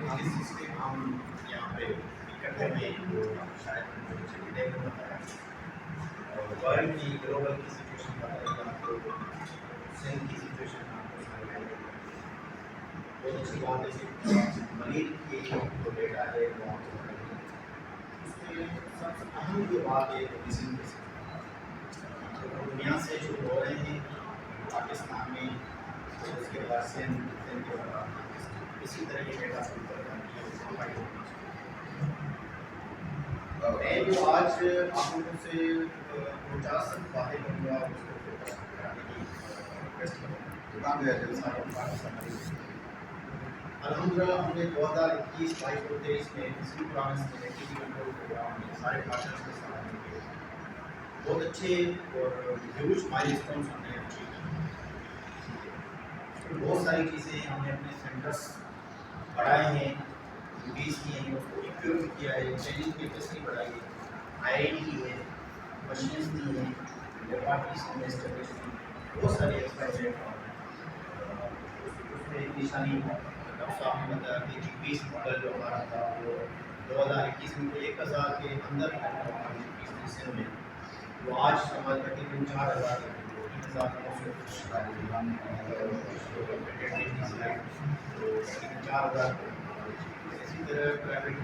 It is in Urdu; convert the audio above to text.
جس سسٹم ہم یہاں پہ کرتے ہوئے جو شاید دیکھ بتایا اور ورلڈ کی گلوبل کی سچویشن بتائی آپ کو سندھ کی سچویشن آپ کو سمجھائی بہت اچھی بات ہے ملک کی جو ڈیٹا ہے وہ آپ کو بتائیے اس میں سب سے اہم جو بات ہے وہ کسی دنیا سے جو ہو رہے ہیں پاکستان میں اس کے بعد سندھ کے بعد اسی طرح کی ڈیٹا میں جو آج آپ لوگوں سے 50 باتیں کروں گا اس کو فوکس کرانے کی ریکویسٹ کروں الحمدللہ ہم نے 2021 22 اور 23 میں کسی پرانس میں ایکٹیویٹی کنٹرول پروگرام میں سارے پارٹنرز کے ساتھ مل کے بہت اچھے اور ہیوج مائلسٹونز ہم نے اچیو کیے بہت ساری چیزیں ہم نے اپنے سینٹرس بڑھائے ہیں انکریز کیے ہیں اس کو امپروو کیا ہے ٹریننگ کیپیسٹی بڑھائی ہے آئی کی ہے مشینس دی ہیں لیبارٹریز ہم نے اسٹیبلش کی بہت ساری ایکسپائزیٹ اس میں نشانی ڈاکٹر صاحب نے بتایا کہ 21 ماڈل جو ہمارا تھا وہ 2021 میں 1000 کے اندر حصے میں وہ آج ہمارے تقریباً 4000 3900 اسی طرح پرائیویٹ